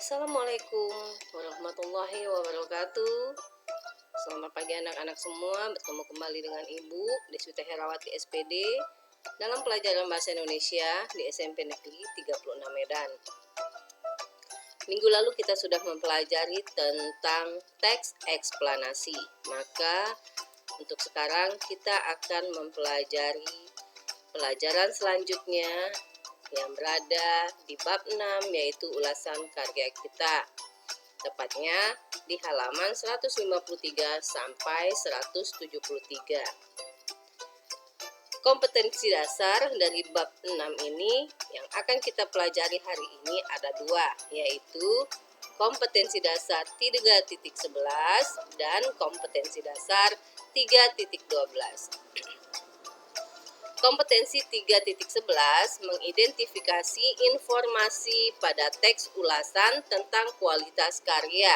Assalamualaikum warahmatullahi wabarakatuh. Selamat pagi anak-anak semua. Bertemu kembali dengan Ibu Deswita Herawati SPD dalam pelajaran Bahasa Indonesia di SMP Negeri 36 Medan. Minggu lalu kita sudah mempelajari tentang teks eksplanasi. Maka untuk sekarang kita akan mempelajari pelajaran selanjutnya yang berada di bab 6, yaitu ulasan karya kita. Tepatnya di halaman 153 sampai 173. Kompetensi dasar dari bab 6 ini yang akan kita pelajari hari ini ada dua, yaitu kompetensi dasar 3.11 dan kompetensi dasar 3.12. Kompetensi 3.11 mengidentifikasi informasi pada teks ulasan tentang kualitas karya,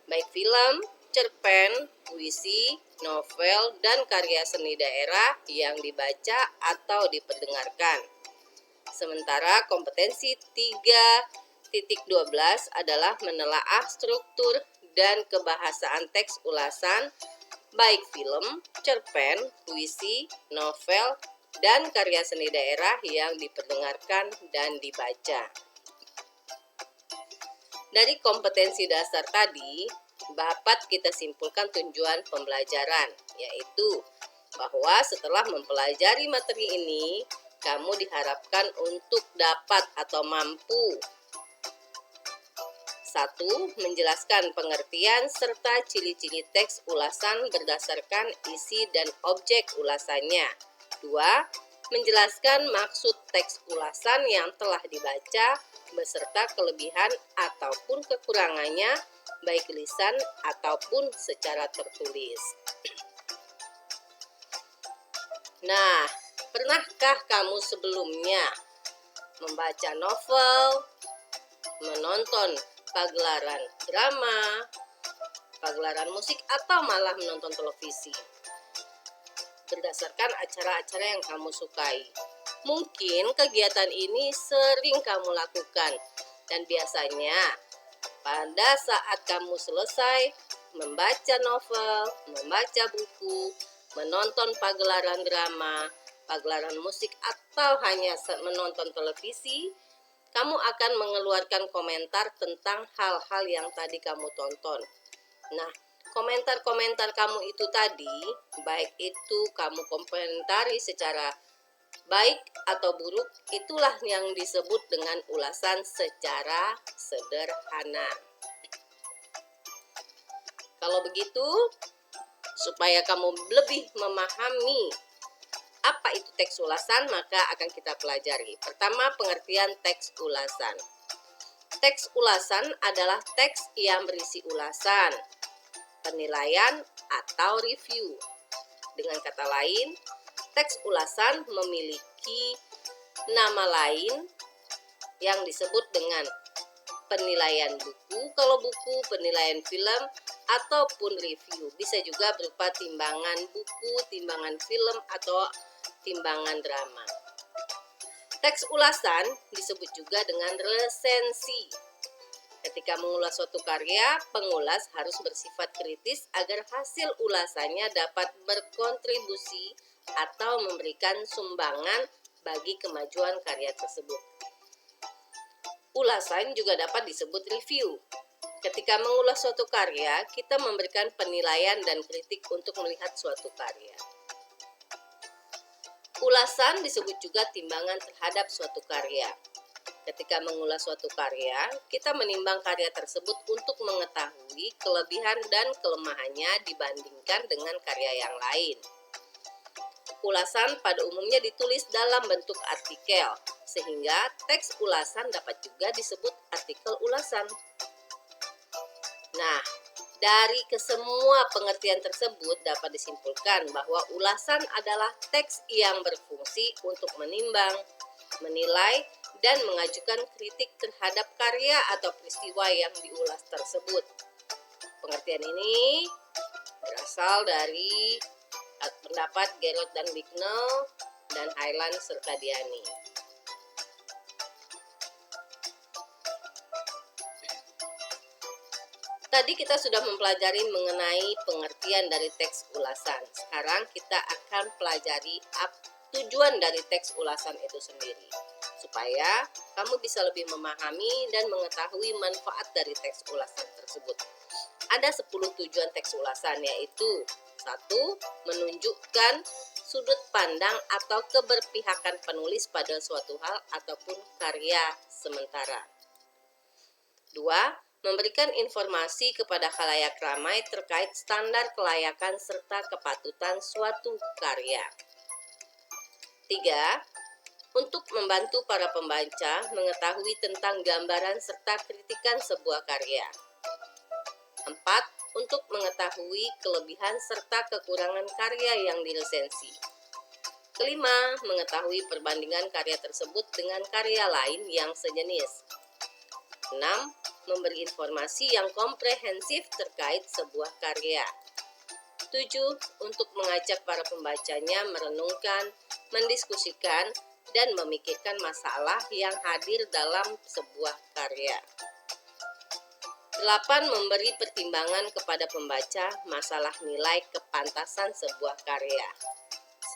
baik film, cerpen, puisi, novel, dan karya seni daerah yang dibaca atau diperdengarkan. Sementara kompetensi 3.12 adalah menelaah struktur dan kebahasaan teks ulasan, baik film, cerpen, puisi, novel, dan karya seni daerah yang diperdengarkan dan dibaca. Dari kompetensi dasar tadi, dapat kita simpulkan tujuan pembelajaran, yaitu bahwa setelah mempelajari materi ini, kamu diharapkan untuk dapat atau mampu 1. Menjelaskan pengertian serta ciri-ciri teks ulasan berdasarkan isi dan objek ulasannya. 2. Menjelaskan maksud teks ulasan yang telah dibaca beserta kelebihan ataupun kekurangannya, baik lisan ataupun secara tertulis. Nah, pernahkah kamu sebelumnya membaca novel, menonton pagelaran drama, pagelaran musik, atau malah menonton televisi berdasarkan acara-acara yang kamu sukai? Mungkin kegiatan ini sering kamu lakukan, dan biasanya pada saat kamu selesai membaca novel, membaca buku, menonton pagelaran drama, pagelaran musik, atau hanya menonton televisi, kamu akan mengeluarkan komentar tentang hal-hal yang tadi kamu tonton. Nah, komentar-komentar kamu itu tadi, baik itu kamu komentari secara baik atau buruk, itulah yang disebut dengan ulasan secara sederhana. Kalau begitu, supaya kamu lebih memahami apa itu teks ulasan, maka akan kita pelajari. Pertama, pengertian teks ulasan. Teks ulasan adalah teks yang berisi ulasan, penilaian, atau review. Dengan kata lain, teks ulasan memiliki nama lain yang disebut dengan penilaian buku, kalau buku, penilaian film, ataupun review. Bisa juga berupa timbangan buku, timbangan film, atau timbangan drama. Teks ulasan disebut juga dengan resensi. Ketika mengulas suatu karya, pengulas harus bersifat kritis agar hasil ulasannya dapat berkontribusi atau memberikan sumbangan bagi kemajuan karya tersebut. Ulasan juga dapat disebut review. Ketika mengulas suatu karya, kita memberikan penilaian dan kritik untuk melihat suatu karya. Ulasan disebut juga timbangan terhadap suatu karya. Ketika mengulas suatu karya, kita menimbang karya tersebut untuk mengetahui kelebihan dan kelemahannya dibandingkan dengan karya yang lain. Ulasan pada umumnya ditulis dalam bentuk artikel, sehingga teks ulasan dapat juga disebut artikel ulasan. Nah, dari kesemua pengertian tersebut dapat disimpulkan bahwa ulasan adalah teks yang berfungsi untuk menimbang, menilai, dan mengajukan kritik terhadap karya atau peristiwa yang diulas tersebut. Pengertian ini berasal dari pendapat Gerald dan Bicknell dan Highland serta Diani. Tadi kita sudah mempelajari mengenai pengertian dari teks ulasan. Sekarang kita akan pelajari tujuan dari teks ulasan itu sendiri, supaya kamu bisa lebih memahami dan mengetahui manfaat dari teks ulasan tersebut. Ada 10 tujuan teks ulasan, yaitu 1. Menunjukkan sudut pandang atau keberpihakan penulis pada suatu hal ataupun karya sementara. 2. Memberikan informasi kepada khalayak ramai terkait standar kelayakan serta kepatutan suatu karya. 3. Untuk membantu para pembaca mengetahui tentang gambaran serta kritikan sebuah karya. 4. Untuk mengetahui kelebihan serta kekurangan karya yang diresensi. 5. Mengetahui perbandingan karya tersebut dengan karya lain yang sejenis. 6. Memberi informasi yang komprehensif terkait sebuah karya. 7. Untuk mengajak para pembacanya merenungkan, mendiskusikan, dan memikirkan masalah yang hadir dalam sebuah karya. 8. Memberi pertimbangan kepada pembaca masalah nilai kepantasan sebuah karya.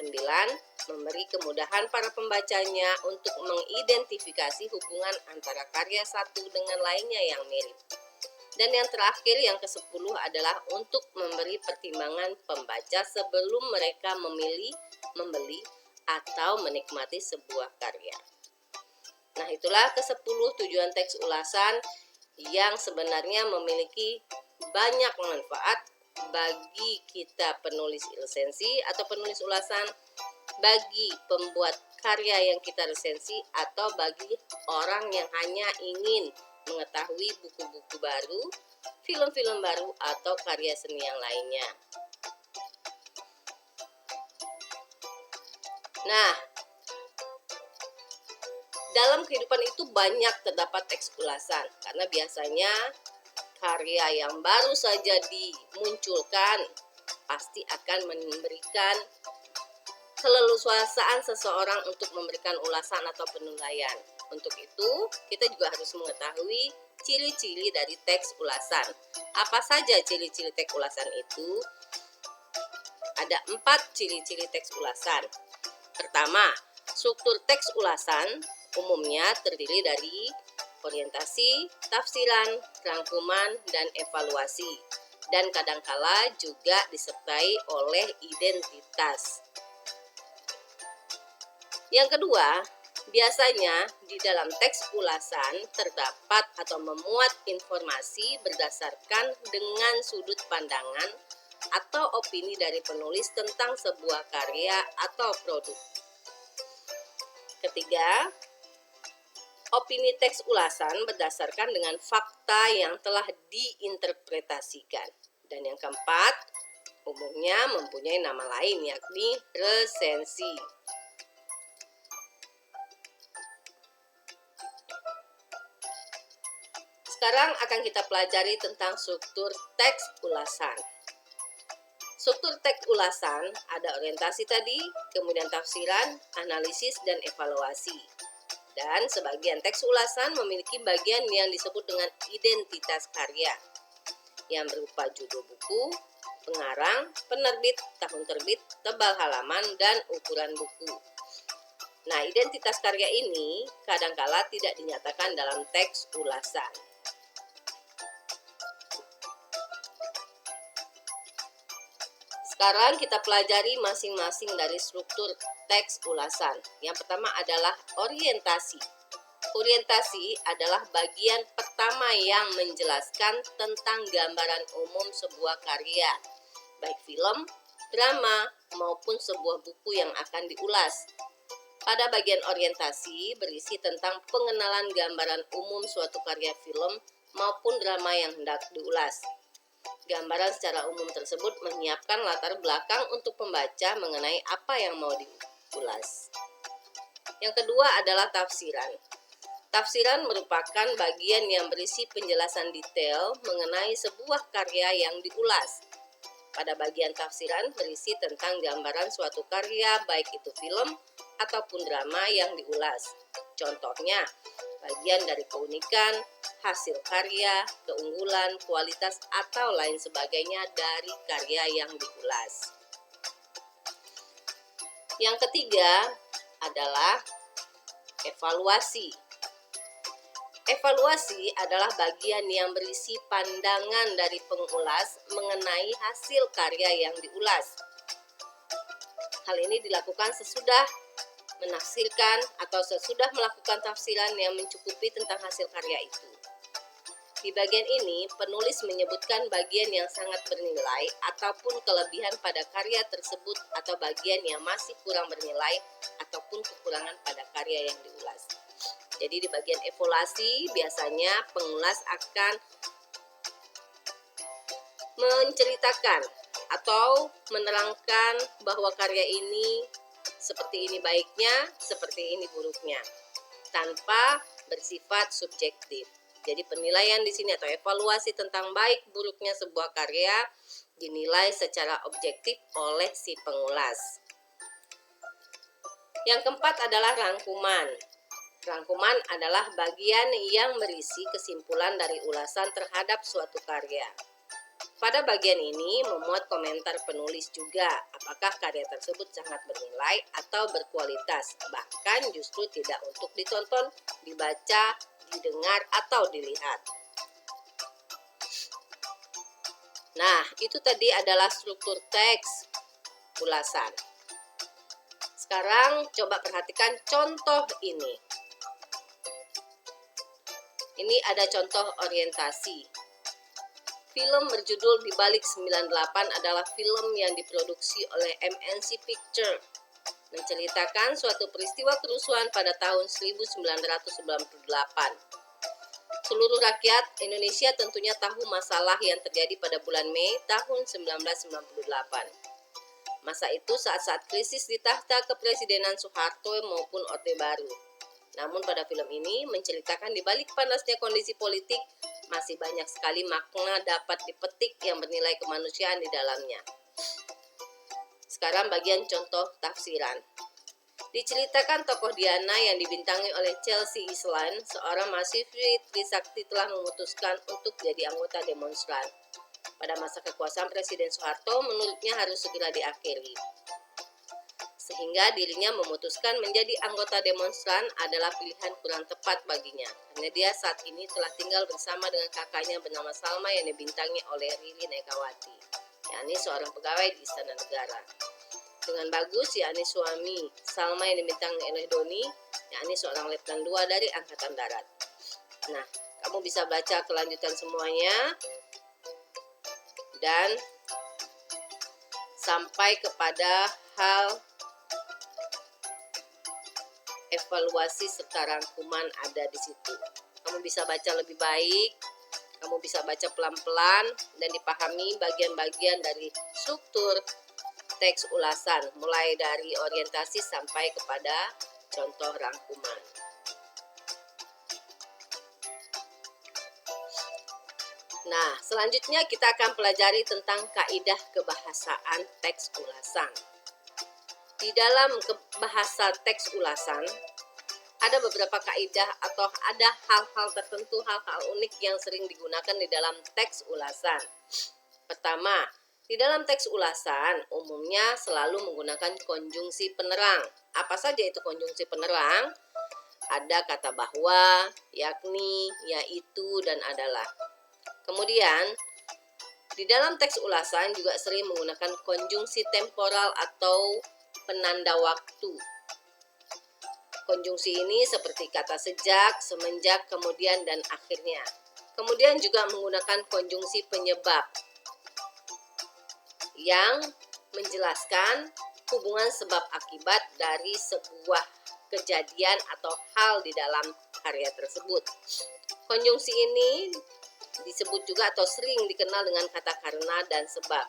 9. Memberi kemudahan para pembacanya untuk mengidentifikasi hubungan antara karya satu dengan lainnya yang mirip. Dan yang terakhir, yang ke-10 adalah untuk memberi pertimbangan pembaca sebelum mereka memilih, membeli, atau menikmati sebuah karya. Nah, itulah ke-10 tujuan teks ulasan yang sebenarnya memiliki banyak manfaat bagi kita penulis resensi atau penulis ulasan, bagi pembuat karya yang kita resensi, atau bagi orang yang hanya ingin mengetahui buku-buku baru, film-film baru, atau karya seni yang lainnya. Nah, dalam kehidupan itu banyak terdapat teks ulasan, karena biasanya karya yang baru saja dimunculkan pasti akan memberikan keleluasaan seseorang untuk memberikan ulasan atau penilaian. Untuk itu, kita juga harus mengetahui ciri-ciri dari teks ulasan. Apa saja ciri-ciri teks ulasan itu? Ada 4 ciri-ciri teks ulasan. Pertama, struktur teks ulasan umumnya terdiri dari orientasi, tafsiran, rangkuman, dan evaluasi, dan kadangkala juga disertai oleh identitas. Yang kedua, biasanya di dalam teks ulasan terdapat atau memuat informasi berdasarkan dengan sudut pandangan atau opini dari penulis tentang sebuah karya atau produk. Ketiga, opini teks ulasan berdasarkan dengan fakta yang telah diinterpretasikan. Dan yang keempat, umumnya mempunyai nama lain, yakni resensi. Sekarang akan kita pelajari tentang struktur teks ulasan. Struktur teks ulasan ada orientasi tadi, kemudian tafsiran, analisis, dan evaluasi. Dan sebagian teks ulasan memiliki bagian yang disebut dengan identitas karya, yang berupa judul buku, pengarang, penerbit, tahun terbit, tebal halaman, dan ukuran buku. Nah, identitas karya ini kadangkala tidak dinyatakan dalam teks ulasan. Sekarang kita pelajari masing-masing dari struktur teks ulasan. Yang pertama adalah orientasi. Orientasi adalah bagian pertama yang menjelaskan tentang gambaran umum sebuah karya, baik film, drama, maupun sebuah buku yang akan diulas. Pada bagian orientasi berisi tentang pengenalan gambaran umum suatu karya film maupun drama yang hendak diulas. Gambaran secara umum tersebut menyiapkan latar belakang untuk pembaca mengenai apa yang mau diulas. Yang kedua adalah tafsiran. Tafsiran merupakan bagian yang berisi penjelasan detail mengenai sebuah karya yang diulas. Pada bagian tafsiran berisi tentang gambaran suatu karya, baik itu film, ataupun drama yang diulas. Contohnya, bagian dari keunikan, hasil karya, keunggulan, kualitas, atau lain sebagainya dari karya yang diulas. Yang ketiga adalah evaluasi. Evaluasi adalah bagian yang berisi pandangan dari pengulas mengenai hasil karya yang diulas. Hal ini dilakukan sesudah menafsirkan atau sesudah melakukan tafsiran yang mencukupi tentang hasil karya itu. Di bagian ini, penulis menyebutkan bagian yang sangat bernilai ataupun kelebihan pada karya tersebut atau bagian yang masih kurang bernilai ataupun kekurangan pada karya yang diulas. Jadi di bagian evaluasi biasanya pengulas akan menceritakan atau menerangkan bahwa karya ini seperti ini baiknya, seperti ini buruknya, tanpa bersifat subjektif. Jadi penilaian di sini atau evaluasi tentang baik buruknya sebuah karya dinilai secara objektif oleh si pengulas. Yang keempat adalah rangkuman. Rangkuman adalah bagian yang berisi kesimpulan dari ulasan terhadap suatu karya. Pada bagian ini memuat komentar penulis juga, apakah karya tersebut sangat bernilai atau berkualitas, bahkan justru tidak untuk ditonton, dibaca, didengar, atau dilihat. Nah, itu tadi adalah struktur teks ulasan. Sekarang coba perhatikan contoh ini. Ini ada contoh orientasi. Film berjudul Di Balik 98 adalah film yang diproduksi oleh MNC Picture. Menceritakan suatu peristiwa kerusuhan pada tahun 1998. Seluruh rakyat Indonesia tentunya tahu masalah yang terjadi pada bulan Mei tahun 1998. Masa itu saat-saat krisis di tahta kepresidenan Soeharto maupun Orde Baru. Namun pada film ini menceritakan di balik panasnya kondisi politik, masih banyak sekali makna dapat dipetik yang bernilai kemanusiaan di dalamnya. Sekarang bagian contoh tafsiran. Diceritakan tokoh Diana yang dibintangi oleh Chelsea Islan, seorang mahasiswi Trisakti telah memutuskan untuk jadi anggota demonstran. Pada masa kekuasaan Presiden Soeharto, menurutnya harus segera diakhiri. Sehingga dirinya memutuskan menjadi anggota demonstran adalah pilihan kurang tepat baginya. Karena dia saat ini telah tinggal bersama dengan kakaknya bernama Salma yang dibintangi oleh Riri Negawati, yakni seorang pegawai di Istana Negara. Dengan Bagus, yakni suami Salma yang dibintangi oleh Doni, yakni seorang letnan 2 dari Angkatan Darat. Nah, kamu bisa baca kelanjutan semuanya dan sampai kepada hal evaluasi serta rangkuman ada di situ. Kamu bisa baca lebih baik, kamu bisa baca pelan-pelan dan dipahami bagian-bagian dari struktur teks ulasan, mulai dari orientasi sampai kepada contoh rangkuman. Nah, selanjutnya kita akan pelajari tentang kaidah kebahasaan teks ulasan. Di dalam bahasa teks ulasan, ada beberapa kaidah atau ada hal-hal tertentu, hal-hal unik yang sering digunakan di dalam teks ulasan. Pertama, di dalam teks ulasan umumnya selalu menggunakan konjungsi penerang. Apa saja itu konjungsi penerang? Ada kata bahwa, yakni, yaitu, dan adalah. Kemudian, di dalam teks ulasan juga sering menggunakan konjungsi temporal atau penanda waktu. Konjungsi ini seperti kata sejak, semenjak, kemudian, dan akhirnya. Kemudian juga menggunakan konjungsi penyebab yang menjelaskan hubungan sebab akibat dari sebuah kejadian atau hal di dalam karya tersebut. Konjungsi ini disebut juga atau sering dikenal dengan kata karena dan sebab.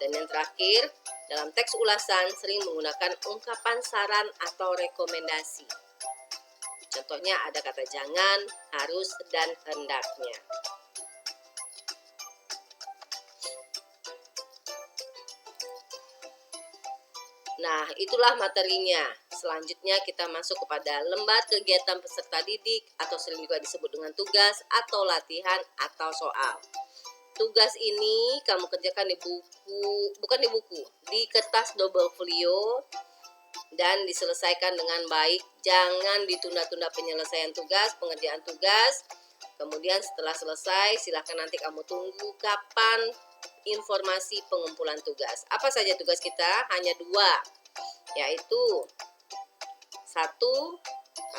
Dan yang terakhir, dalam teks ulasan sering menggunakan ungkapan saran atau rekomendasi. Contohnya ada kata jangan, harus, dan hendaknya. Nah, itulah materinya. Selanjutnya kita masuk kepada lembar kegiatan peserta didik atau sering juga disebut dengan tugas atau latihan atau soal. Tugas ini kamu kerjakan di buku, bukan di buku, di kertas double folio dan diselesaikan dengan baik. Jangan ditunda-tunda penyelesaian tugas, pengerjaan tugas. Kemudian setelah selesai, silakan nanti kamu tunggu kapan informasi pengumpulan tugas. Apa saja tugas kita? Hanya 2, yaitu 1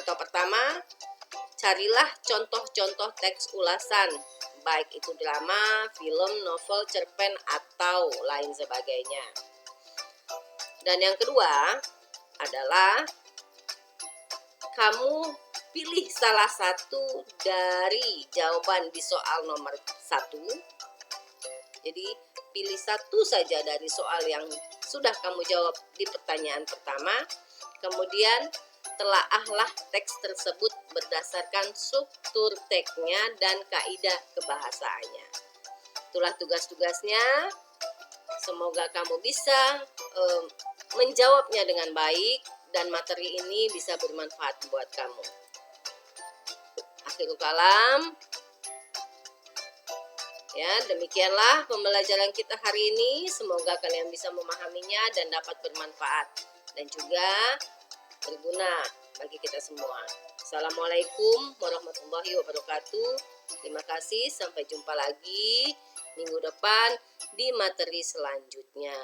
atau pertama, carilah contoh-contoh teks ulasan, baik itu drama, film, novel, cerpen, atau lain sebagainya. Dan yang kedua adalah kamu pilih salah satu dari jawaban di soal nomor 1. Jadi pilih satu saja dari soal yang sudah kamu jawab di pertanyaan pertama. Kemudian telaahlah teks tersebut berdasarkan struktur teksnya dan kaidah kebahasaannya. Itulah tugas-tugasnya. Semoga kamu bisa menjawabnya dengan baik dan materi ini bisa bermanfaat buat kamu. Akhirul kalam. Ya, demikianlah pembelajaran kita hari ini. Semoga kalian bisa memahaminya dan dapat bermanfaat dan juga berguna bagi kita semua. Assalamualaikum warahmatullahi wabarakatuh. Terima kasih, sampai jumpa lagi minggu depan di materi selanjutnya.